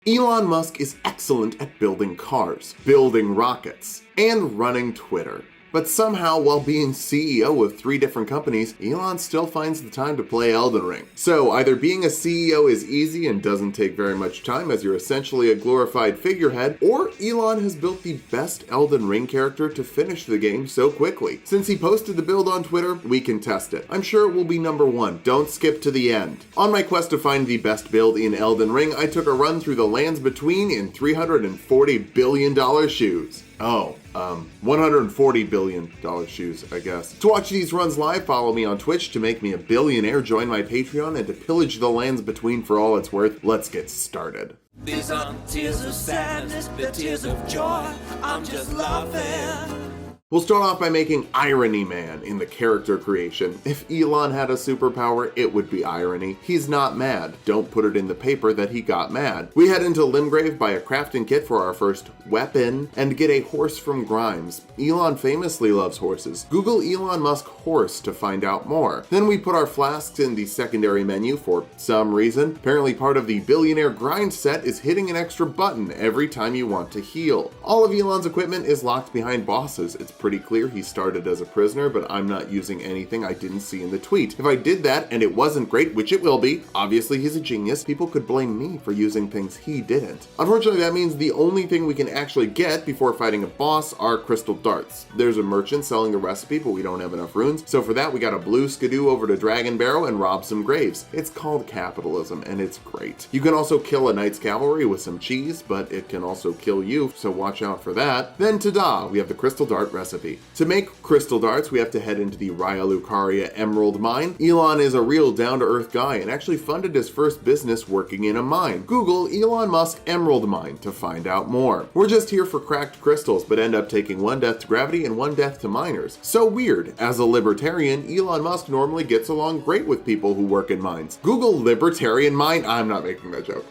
Elon Musk is excellent at building cars, building rockets, and running Twitter. But somehow, while being CEO of 3 different companies, Elon still finds the time to play Elden Ring. So either being a CEO is easy and doesn't take very much time as you're essentially a glorified figurehead, or Elon has built the best Elden Ring character to finish the game so quickly. Since he posted the build on Twitter, we can test it. I'm sure it will be number 1. Don't skip to the end. On my quest to find the best build in Elden Ring, I took a run through the lands between in $340 billion shoes. $140 billion shoes, I guess. To watch these runs live, follow me on Twitch. To make me a billionaire, join my Patreon, and to pillage the lands between for all it's worth, let's get started. These aren't tears of sadness, they're tears of joy. I'm just laughing. We'll start off by making Irony Man in the character creation. If Elon had a superpower, it would be irony. He's not mad. Don't put it in the paper that he got mad. We head into Limgrave, buy a crafting kit for our first weapon, and get a horse from Grimes. Elon famously loves horses. Google Elon Musk horse to find out more. Then we put our flasks in the secondary menu for some reason. Apparently part of the billionaire grind set is hitting an extra button every time you want to heal. All of Elon's equipment is locked behind bosses. It's pretty clear he started as a prisoner, but I'm not using anything I didn't see in the tweet. If I did that and it wasn't great, which it will be, obviously he's a genius, people could blame me for using things he didn't. Unfortunately, that means the only thing we can actually get before fighting a boss are crystal darts. There's a merchant selling the recipe, but we don't have enough runes, so for that we got a blue skidoo over to Dragon Barrow and rob some graves. It's called capitalism, and it's great. You can also kill a knight's cavalry with some cheese, but it can also kill you, so watch out for that. Then ta-da, we have the crystal dart recipe. To make crystal darts, we have to head into the Liurnia emerald mine. Elon is a real down-to-earth guy and actually funded his first business working in a mine. Google Elon Musk emerald mine to find out more. We're just here for cracked crystals, but end up taking 1 death to gravity and 1 death to miners. So weird. As a libertarian, Elon Musk normally gets along great with people who work in mines. Google libertarian mine. I'm not making that joke.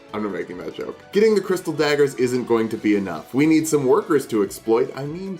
Getting the crystal daggers isn't going to be enough. We need some workers to exploit,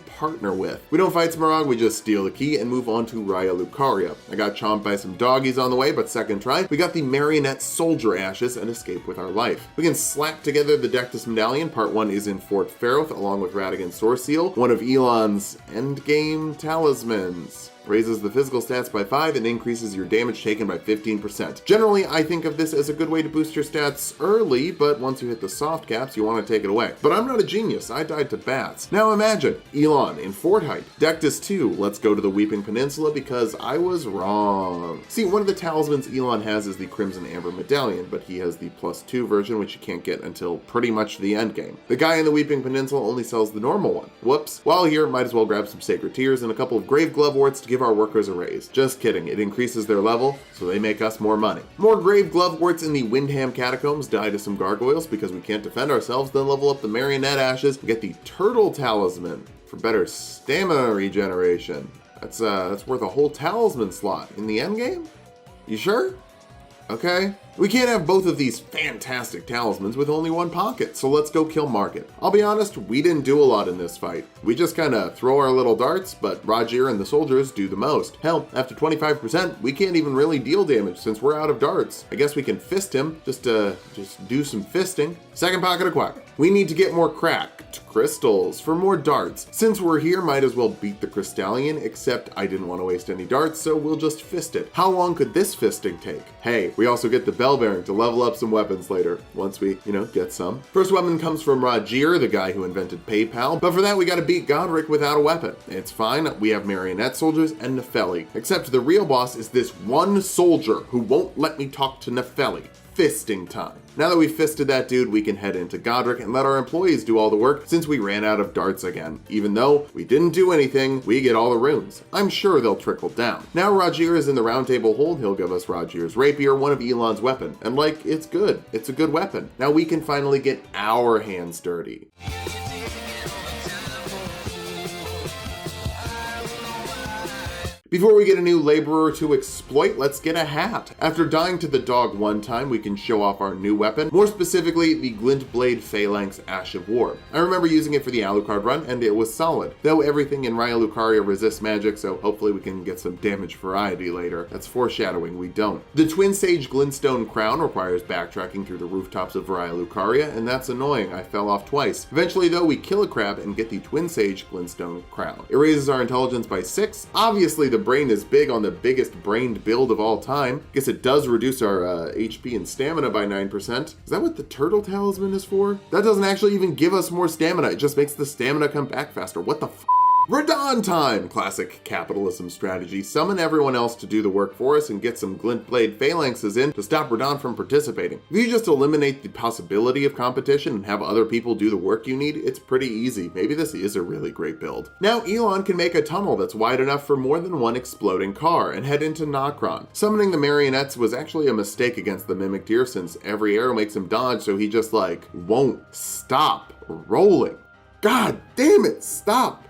partner with. We don't fight Smaragd, we just steal the key and move on to Liurnia. I got chomped by some doggies on the way, but second try, we got the marionette soldier ashes and escape with our life. We can slap together the Dectus medallion. Part 1 is in Fort Faroth, along with Radigan's Source Seal, one of Elon's Endgame talismans. Raises the physical stats by 5 and increases your damage taken by 15%. Generally, I think of this as a good way to boost your stats early, but once you hit the soft caps, you want to take it away. But I'm not a genius, I died to bats. Now imagine, Elon in Fort Height. Dectus 2, let's go to the Weeping Peninsula because I was wrong. See, one of the talismans Elon has is the Crimson Amber Medallion, but he has the +2 version, which you can't get until pretty much the endgame. The guy in the Weeping Peninsula only sells the normal one. Whoops. While here, might as well grab some Sacred Tears and a couple of Grave Gloveworts to give our workers a raise. Just kidding, it increases their level, so they make us more money. More Grave Gloveworts in the Windham Catacombs, die to some gargoyles because we can't defend ourselves, then level up the Marionette Ashes, and get the Turtle Talisman for better stamina regeneration. That's worth a whole talisman slot in the endgame? You sure? Okay. We can't have both of these fantastic talismans with only 1 pocket, so let's go kill Margit. I'll be honest, we didn't do a lot in this fight. We just kinda throw our little darts, but Rogier and the soldiers do the most. Hell, after 25%, we can't even really deal damage since we're out of darts. I guess we can fist him, just do some fisting. Second pocket acquired. We need to get more cracked crystals for more darts. Since we're here, might as well beat the Crystallion, except I didn't want to waste any darts, so we'll just fist it. How long could this fisting take? Hey, we also get the bell bearing to level up some weapons later, once we, get some. First weapon comes from Rogier, the guy who invented PayPal, but for that we gotta beat Godrick without a weapon. It's fine, we have marionette soldiers and Nepheli. Except the real boss is this one soldier who won't let me talk to Nepheli. Fisting time. Now that we've fisted that dude, we can head into Godrick and let our employees do all the work since we ran out of darts again. Even though we didn't do anything, we get all the runes. I'm sure they'll trickle down. Now Rogier is in the round table hold, he'll give us Rogier's rapier, one of Elon's weapon. And it's good. It's a good weapon. Now we can finally get our hands dirty. Before we get a new laborer to exploit, let's get a hat. After dying to the dog one time, we can show off our new weapon, more specifically the Glintblade Phalanx Ash of War. I remember using it for the Alucard run, and it was solid, though everything in Raya Lucaria resists magic, so hopefully we can get some damage variety later. That's foreshadowing, we don't. The Twin Sage Glintstone Crown requires backtracking through the rooftops of Raya Lucaria, and that's annoying. I fell off twice. Eventually though, we kill a crab and get the Twin Sage Glintstone Crown. It raises our intelligence by 6. Obviously the brain is big on the biggest brained build of all time. Guess it does reduce our HP and stamina by 9%. Is that what the turtle talisman is for? That doesn't actually even give us more stamina. It just makes the stamina come back faster. What the f? Radon time! Classic capitalism strategy. Summon everyone else to do the work for us and get some Glintblade Phalanxes in to stop Radon from participating. If you just eliminate the possibility of competition and have other people do the work you need, it's pretty easy. Maybe this is a really great build. Now Elon can make a tunnel that's wide enough for more than one exploding car and head into Nokron. Summoning the marionettes was actually a mistake against the Mimic Deer since every arrow makes him dodge, so he just won't stop rolling. God damn it, stop!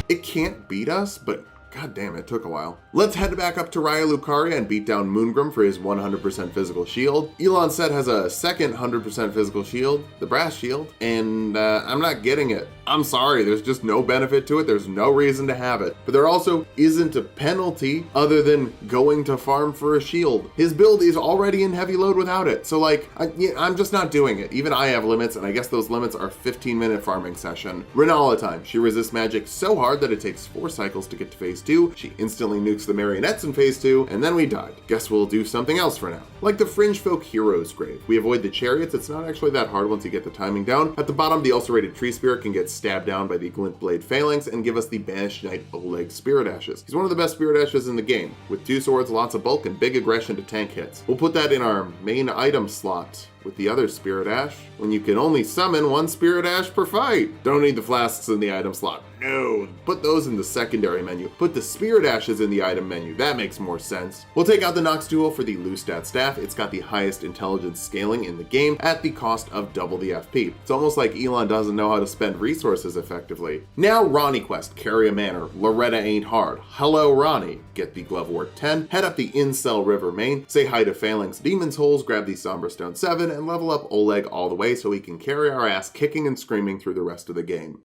It can't beat us, but god damn, it took a while. Let's head back up to Raya Lucaria and beat down Moongrim for his 100% physical shield. Elon's set has a second 100% physical shield, the Brass Shield, and I'm not getting it. I'm sorry, there's just no benefit to it. There's no reason to have it. But there also isn't a penalty other than going to farm for a shield. His build is already in heavy load without it. So I'm just not doing it. Even I have limits, and I guess those limits are 15-minute farming session. Renala time. She resists magic so hard that it takes 4 cycles to get to phase 2. She instantly nukes the marionettes in phase 2, and then we died. Guess we'll do something else for now. Like the Fringe Folk Hero's Grave. We avoid the chariots. It's not actually that hard once you get the timing down. At the bottom, the ulcerated tree spirit can get stabbed down by the Glintblade Phalanx and give us the Banished Knight Oleg Spirit Ashes. He's one of the best Spirit Ashes in the game, with 2 swords, lots of bulk, and big aggression to tank hits. We'll put that in our main item slot with the other Spirit Ash, when you can only summon 1 Spirit Ash per fight. Don't need the flasks in the item slot. No, put those in the secondary menu. Put the Spirit Ashes in the item menu. That makes more sense. We'll take out the Nox Duo for the Lustat Staff. It's got the highest intelligence scaling in the game at the cost of double the FP. It's almost like Elon doesn't know how to spend resources effectively. Now Ronnie quest, carry a manor. Loretta ain't hard. Hello Ronnie. Get the Glove Work 10, head up the Incel River main, say hi to Phalanx Demon's Holes, grab the Somber Stone 7, and level up Oleg all the way so he can carry our ass kicking and screaming through the rest of the game.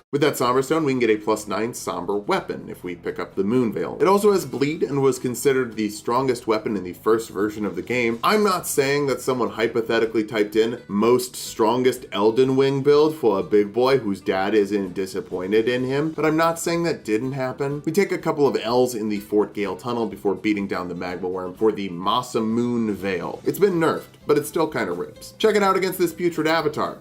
With that Somber Stone, we can get a +9 Somber weapon if we pick up the Moonveil. It also has Bleed and was considered the strongest weapon in the first version of the game. I'm not saying that someone hypothetically typed in most strongest Elden Ring build for a big boy whose dad isn't disappointed in him, but I'm not saying that didn't happen. We take a couple of L's in the Fort Gale tunnel before beating down the Magma Worm for the Masa Moonveil. It's been nerfed, but it still kind of rips. Check it out against this putrid avatar.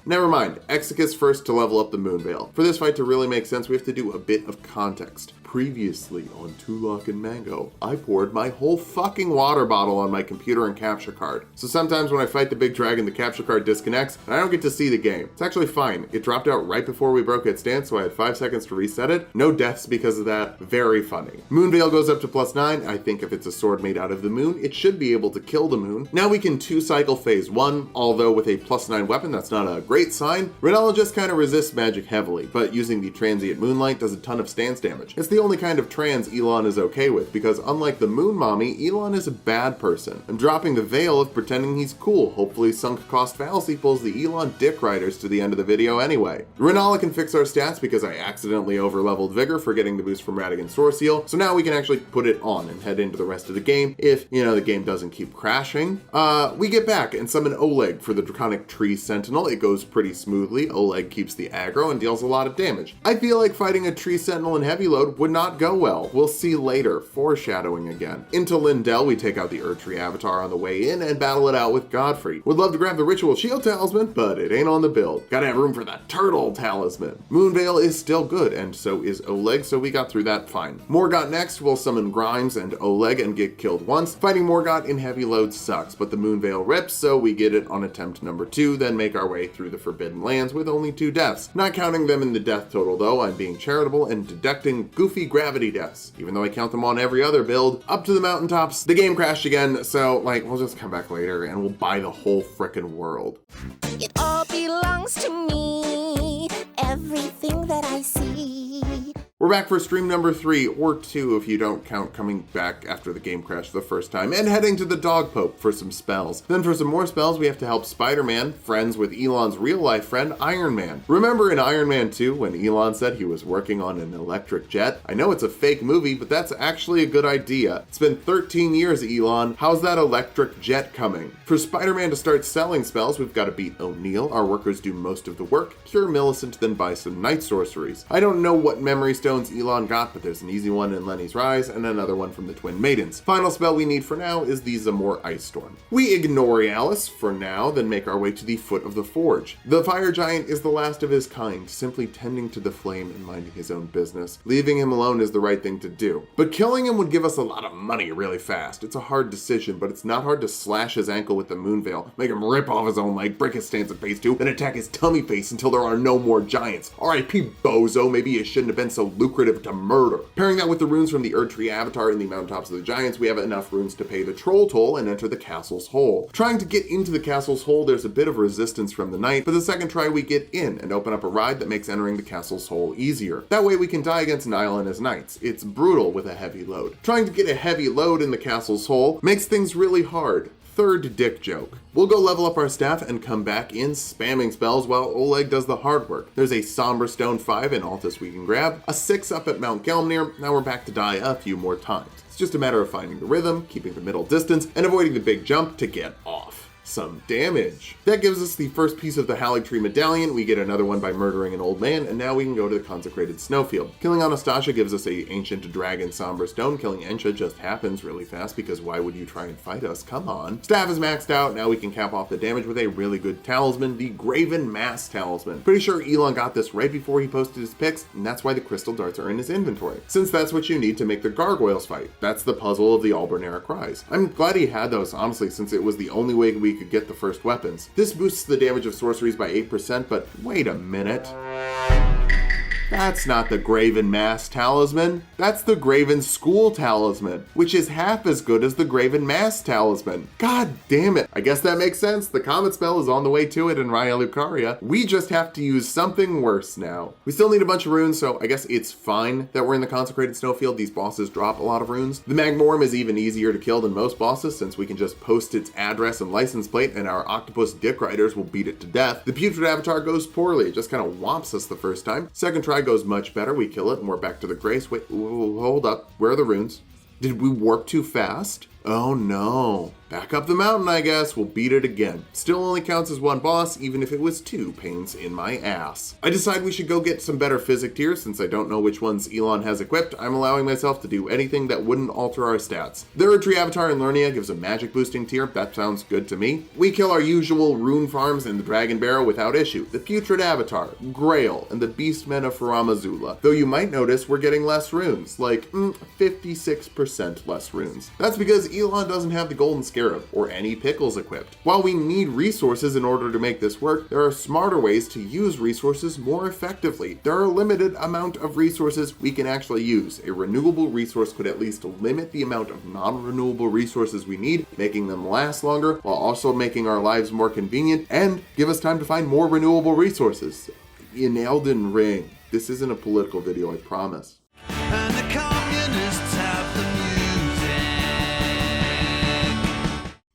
Never mind, Exicus first to level up the Moonveil. For this fight to really make sense, we have to do a bit of context. Previously on Tulok and Mango, I poured my whole fucking water bottle on my computer and capture card. So sometimes when I fight the big dragon, the capture card disconnects, and I don't get to see the game. It's actually fine. It dropped out right before we broke its stance, so I had 5 seconds to reset it. No deaths because of that. Very funny. Moonveil goes up to +9. I think if it's a sword made out of the moon, it should be able to kill the moon. Now we can 2-cycle phase 1, although with a +9 weapon, that's not a great sign. Renala just kind of resists magic heavily, but using the Transient Moonlight does a ton of stance damage. It's the only kind of trans Elon is okay with, because unlike the Moon Mommy, Elon is a bad person. I'm dropping the veil of pretending he's cool. Hopefully Sunk Cost Fallacy pulls the Elon Dick Riders to the end of the video anyway. Renala can fix our stats because I accidentally overleveled Vigor for getting the boost from Radigan Source Seal, so now we can actually put it on and head into the rest of the game if, the game doesn't keep crashing. We get back and summon Oleg for the Draconic Tree Sentinel. It goes pretty smoothly. Oleg keeps the aggro and deals a lot of damage. I feel like fighting a Tree Sentinel in heavy load would not go well. We'll see later. Foreshadowing again. Into Lindell, we take out the Erdtree Avatar on the way in and battle it out with Godfrey. Would love to grab the Ritual Shield Talisman, but it ain't on the build. Gotta have room for that Turtle Talisman. Moonveil is still good, and so is Oleg, so we got through that fine. Morgott next, we'll summon Grimes and Oleg and get killed once. Fighting Morgott in heavy load sucks, but the Moonveil rips, so we get it on attempt number 2, then make our way through through the Forbidden Lands with only 2 deaths. Not counting them in the death total though, I'm being charitable and deducting goofy gravity deaths, even though I count them on every other build. Up to the mountaintops, the game crashed again, so like, we'll just come back later and we'll buy the whole frickin' world. It all belongs to me, everything that I see. We're back for stream number 3, or 2 if you don't count coming back after the game crashed the first time, and heading to the Dog Pope for some spells. Then for some more spells, we have to help Spider-Man, friends with Elon's real-life friend, Iron Man. Remember in Iron Man 2 when Elon said he was working on an electric jet? I know it's a fake movie, but that's actually a good idea. It's been 13 years, Elon. How's that electric jet coming? For Spider-Man to start selling spells, we've got to beat O'Neill. Our workers do most of the work, cure Millicent, then buy some night sorceries. I don't know what memory stones Elon got, but there's an easy one in Lenny's Rise and another one from the Twin Maidens. Final spell we need for now is the Zamor Ice Storm. We ignore Alice for now, then make our way to the foot of the forge. The fire giant is the last of his kind, simply tending to the flame and minding his own business. Leaving him alone is the right thing to do. But killing him would give us a lot of money really fast. It's a hard decision, but it's not hard to slash his ankle with the Moonveil, make him rip off his own leg, break his stance of face too, then attack his tummy face until there are no more giants. R.I.P. Bozo, maybe it shouldn't have been so lucrative to murder. Pairing that with the runes from the Erdtree Avatar in the mountaintops of the giants, we have enough runes to pay the troll toll and enter the castle's hole. Trying to get into the castle's hole, there's a bit of resistance from the knight, but the second try we get in and open up a ride that makes entering the castle's hole easier. That way we can die against Nile and his knights. It's brutal with a heavy load. Trying to get a heavy load in the castle's hole makes things really hard. Third dick joke. We'll go level up our staff and come back in spamming spells while Oleg does the hard work. There's a Somber Stone 5 in Altus we can grab, a 6 up at Mount Gelmnir. Now we're back to die a few more times. It's just a matter of finding the rhythm, keeping the middle distance, and avoiding the big jump to get off. Some damage. That gives us the first piece of the Haligtree Medallion. We get another one by murdering an old man, and now we can go to the consecrated snowfield. Killing Anastasia gives us a ancient dragon Somber Stone. Killing Ensha just happens really fast because why would you try and fight us? Come on. Staff is maxed out. Now we can cap off the damage with a really good talisman, the Graven Mass Talisman. Pretty sure Elon got this right before he posted his picks, and that's why the crystal darts are in his inventory, since that's what you need to make the gargoyles fight. That's the puzzle of the Albernera Cries. I'm glad he had those, honestly, since it was the only way we could get the first weapons. This boosts the damage of sorceries by 8%, but wait a minute. That's not the Graven Mass Talisman. That's the Graven School Talisman, which is half as good as the Graven Mass Talisman. God damn it. I guess that makes sense. The Comet spell is on the way to it in Raya Lucaria. We just have to use something worse now. We still need a bunch of runes, so I guess it's fine that we're in the Consecrated Snowfield. These bosses drop a lot of runes. The Magmorum is even easier to kill than most bosses, since we can just post its address and license plate and our octopus dick riders will beat it to death. The Putrid Avatar goes poorly. It just kind of whomps us the first time. Second try goes much better. We kill it and we're back to the Grace. Wait, hold up. Where are the runes? Did we warp too fast? Oh no. Back up the mountain, I guess. We'll beat it again. Still only counts as one boss, even if it was 2 pains in my ass. I decide we should go get some better physic tiers. Since I don't know which ones Elon has equipped, I'm allowing myself to do anything that wouldn't alter our stats. The Erdtree Avatar in Liurnia gives a magic boosting tier. That sounds good to me. We kill our usual rune farms in the Dragon Barrow without issue. The Putrid Avatar, Grail, and the Beastmen of Faramazula. Though you might notice we're getting less runes, like 56% less runes. That's because Elon doesn't have the Golden Scarab or any pickles equipped. While we need resources in order to make this work, there are smarter ways to use resources more effectively. There are a limited amount of resources we can actually use. A renewable resource could at least limit the amount of non-renewable resources we need, making them last longer while also making our lives more convenient and give us time to find more renewable resources. In Elden Ring. This isn't a political video, I promise. And the communists have the music.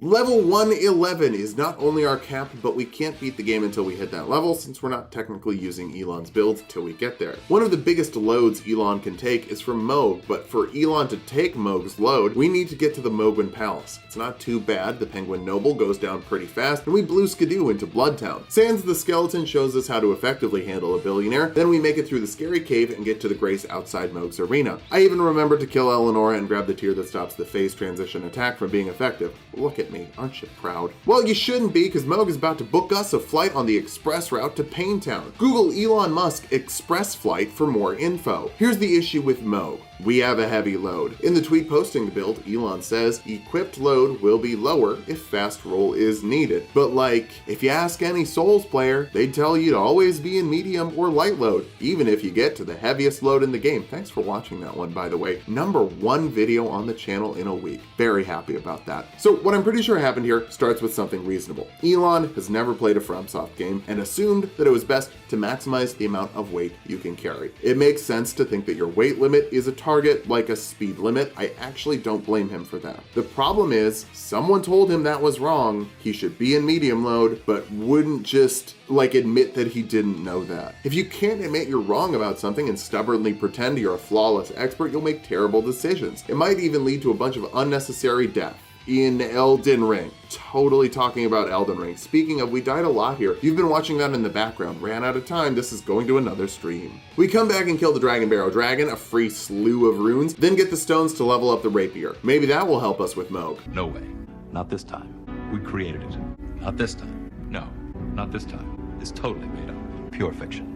Level 111 is not only our cap, but we can't beat the game until we hit that level, since we're not technically using Elon's build till we get there. One of the biggest loads Elon can take is from Mohg, but for Elon to take Mohg's load, we need to get to the Mohgwyn Palace. It's not too bad. The Penguin Noble goes down pretty fast, and we blue skidoo into Bloodtown. Sans the Skeleton shows us how to effectively handle a billionaire, then we make it through the scary cave and get to the Grace outside Mohg's arena. I even remember to kill Eleonora and grab the tier that stops the phase transition attack from being effective. Look at me. Aren't you proud? Well, you shouldn't be, because Mohg is about to book us a flight on the express route to Paintown. Google Elon Musk express flight for more info. Here's the issue with Mohg. we have a heavy load. In the tweet posting the build, Elon says equipped load will be lower if fast roll is needed. But like, if you ask any Souls player, they'd tell you to always be in medium or light load, even if you get to the heaviest load in the game. Thanks for watching that one, by the way. #1 video on the channel in a week. Very happy about that. So what I'm pretty sure happened here starts with something reasonable. Elon has never played a FromSoft game and assumed that it was best to maximize the amount of weight you can carry. It makes sense to think that your weight limit is a target like a speed limit. I actually don't blame him for that. The problem is, someone told him that was wrong. He should be in medium load, but wouldn't just admit that he didn't know that. If you can't admit you're wrong about something and stubbornly pretend you're a flawless expert, you'll make terrible decisions. It might even lead to a bunch of unnecessary death. In Elden Ring. Totally talking about Elden Ring. Speaking of, we died a lot here. You've been watching that in the background. Ran out of time. This is going to another stream. We come back and kill the Dragon Barrow Dragon, a free slew of runes, then get the stones to level up the rapier. Maybe that will help us with Mohg. No way. Not this time. We created it. Not this time. No, not this time. It's totally made up. Pure fiction.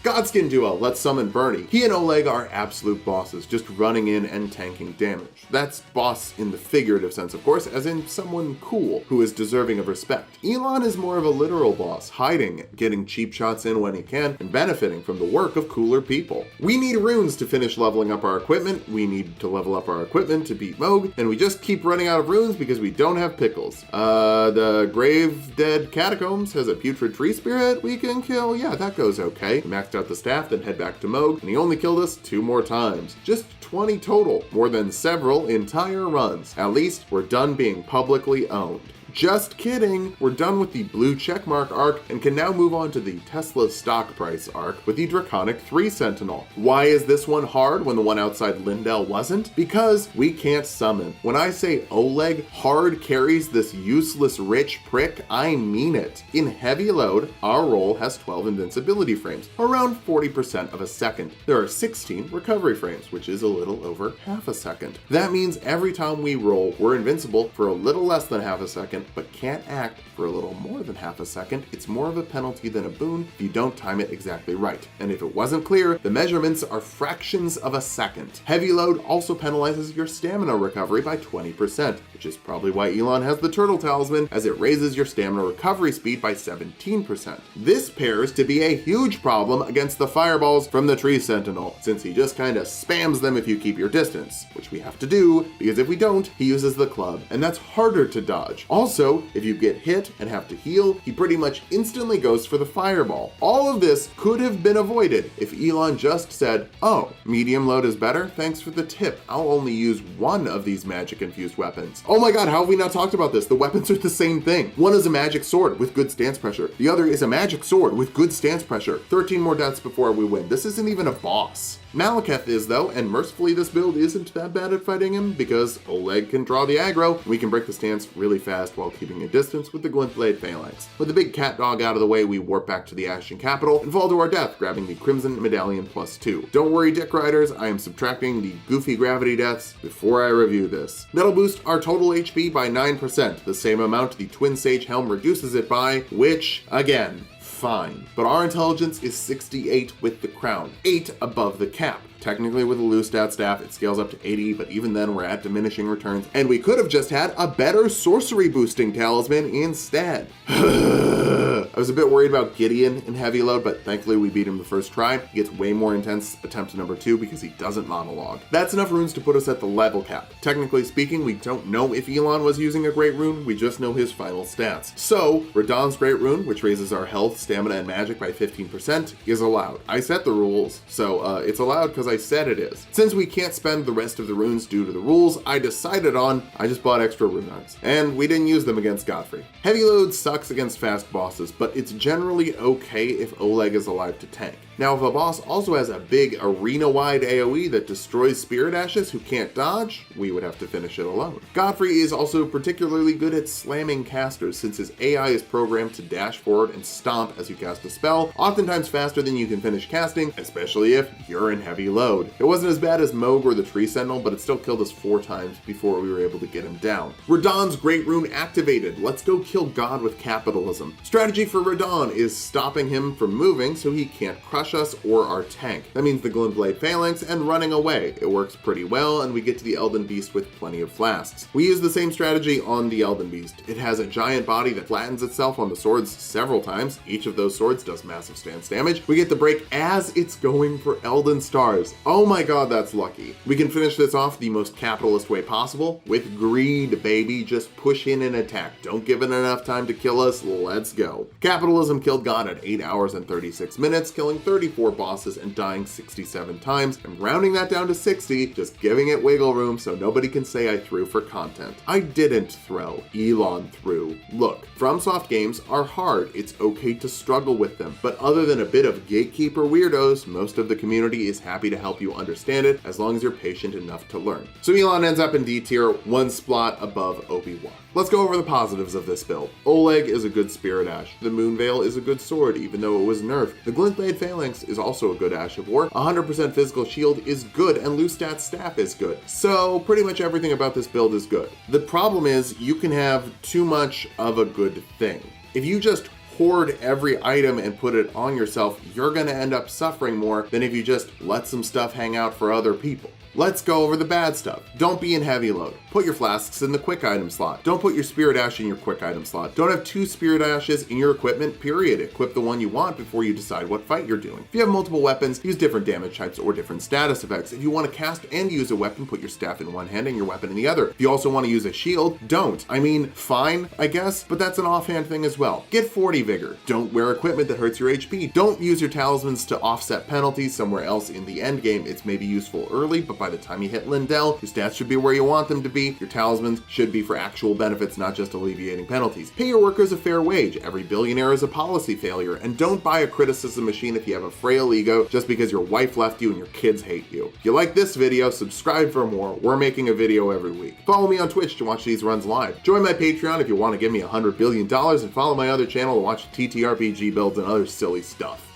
Godskin duo, let's summon Bernie. He and Oleg are absolute bosses, just running in and tanking damage. That's boss in the figurative sense, of course, as in someone cool who is deserving of respect. Elon is more of a literal boss, hiding, getting cheap shots in when he can, and benefiting from the work of cooler people. We need runes to finish leveling up our equipment, we need to level up our equipment to beat Mohg, and we just keep running out of runes because we don't have pickles. The Grave Dead Catacombs has a putrid tree spirit we can kill. Yeah, that goes okay. Maxed out the staff, then head back to Mohg, and he only killed us 2 more times. Just 20 total, more than several entire runs. At least we're done being publicly owned. Just kidding, we're done with the blue checkmark arc and can now move on to the Tesla stock price arc with the Draconic 3 Sentinel. Why is this one hard when the one outside Lindell wasn't? Because we can't summon. When I say Oleg hard carries this useless rich prick, I mean it. In heavy load, our roll has 12 invincibility frames, around 40% of a second. There are 16 recovery frames, which is a little over half a second. That means every time we roll, we're invincible for a little less than half a second, but can't act for a little more than half a second. It's more of a penalty than a boon if you don't time it exactly right. And if it wasn't clear, the measurements are fractions of a second. Heavy load also penalizes your stamina recovery by 20%, which is probably why Elon has the Turtle Talisman, as it raises your stamina recovery speed by 17%. This pairs to be a huge problem against the fireballs from the Tree Sentinel, since he just kinda spams them if you keep your distance, which we have to do, because if we don't, he uses the club, and that's harder to dodge. Also, if you get hit and have to heal, he pretty much instantly goes for the fireball. All of this could have been avoided if Elon just said, oh, medium load is better? Thanks for the tip. I'll only use one of these magic infused weapons. Oh my god, how have we not talked about this? The weapons are the same thing. One is a magic sword with good stance pressure. The other is a magic sword with good stance pressure. 13 more deaths before we win. This isn't even a boss. Malekith is though, and mercifully this build isn't that bad at fighting him because Oleg can draw the aggro, and we can break the stance really fast while keeping a distance with the Glintblade Phalanx. With the big cat dog out of the way, we warp back to the Ashen Capital and fall to our death, grabbing the Crimson Medallion +2. Don't worry, Dick Riders, I am subtracting the goofy gravity deaths before I review this. That'll boost our total HP by 9%, the same amount the Twin Sage Helm reduces it by, which, again, fine. But our intelligence is 68 with the crown, 8 above the cap. Technically with a loose stat staff, it scales up to 80, but even then we're at diminishing returns, and we could have just had a better sorcery boosting talisman instead. I was a bit worried about Gideon in heavy load, but thankfully we beat him the first try. He gets way more intense attempt number 2 because he doesn't monologue. That's enough runes to put us at the level cap. Technically speaking, we don't know if Elon was using a great rune, we just know his final stats. So, Radahn's great rune, which raises our health, stamina, and magic by 15%, is allowed. I set the rules, so it's allowed because I said it is. Since we can't spend the rest of the runes due to the rules, I just bought extra rune arts. And we didn't use them against Godfrey. Heavy load sucks against fast bosses, but it's generally okay if Oleg is alive to tank. Now, if a boss also has a big arena-wide AoE that destroys Spirit Ashes who can't dodge, we would have to finish it alone. Godfrey is also particularly good at slamming casters since his AI is programmed to dash forward and stomp as you cast a spell, oftentimes faster than you can finish casting, especially if you're in heavy load. It wasn't as bad as Mohg or the Tree Sentinel, but it still killed us 4 times before we were able to get him down. Radahn's Great Rune activated. Let's go kill God with capitalism. Strategy for Radahn is stopping him from moving so he can't crush slash us or our tank. That means the Glintblade Phalanx and running away. It works pretty well, and we get to the Elden Beast with plenty of flasks. We use the same strategy on the Elden Beast. It has a giant body that flattens itself on the swords several times. Each of those swords does massive stance damage. We get the break as it's going for Elden Stars. Oh my god, that's lucky. We can finish this off the most capitalist way possible with greed, baby. Just push in and attack. Don't give it enough time to kill us. Let's go. Capitalism killed God at 8 hours and 36 minutes, killing 34 bosses and dying 67 times. I'm rounding that down to 60, just giving it wiggle room so nobody can say I threw for content. I didn't throw. Elon threw. Look, FromSoft games are hard. It's okay to struggle with them, but other than a bit of gatekeeper weirdos, most of the community is happy to help you understand it as long as you're patient enough to learn. So Elon ends up in D tier, one spot above Obi-Wan. Let's go over the positives of this build. Oleg is a good Spirit Ash. The Moonveil is a good sword, even though it was nerfed. The Glintblade Phalanx is also a good Ash of War. 100% physical shield is good, and loose stat staff is good. So pretty much everything about this build is good. The problem is you can have too much of a good thing. If you just hoard every item and put it on yourself, you're gonna end up suffering more than if you just let some stuff hang out for other people. Let's go over the bad stuff. Don't be in heavy load. Put your flasks in the quick item slot. Don't put your Spirit Ash in your quick item slot. Don't have 2 Spirit Ashes in your equipment, period. Equip the one you want before you decide what fight you're doing. If you have multiple weapons, use different damage types or different status effects. If you want to cast and use a weapon, put your staff in one hand and your weapon in the other. If you also want to use a shield, don't. I mean, fine, I guess, but that's an offhand thing as well. Get 40 vigor. Don't wear equipment that hurts your HP. Don't use your talismans to offset penalties somewhere else in the endgame. It's maybe useful early, but by the time you hit Lindell, your stats should be where you want them to be. Your talismans should be for actual benefits, not just alleviating penalties. Pay your workers a fair wage. Every billionaire is a policy failure. And don't buy a criticism machine if you have a frail ego just because your wife left you and your kids hate you. If you like this video, subscribe for more. We're making a video every week. Follow me on Twitch to watch these runs live. Join my Patreon if you want to give me $100 billion, and follow my other channel to watch TTRPG builds and other silly stuff.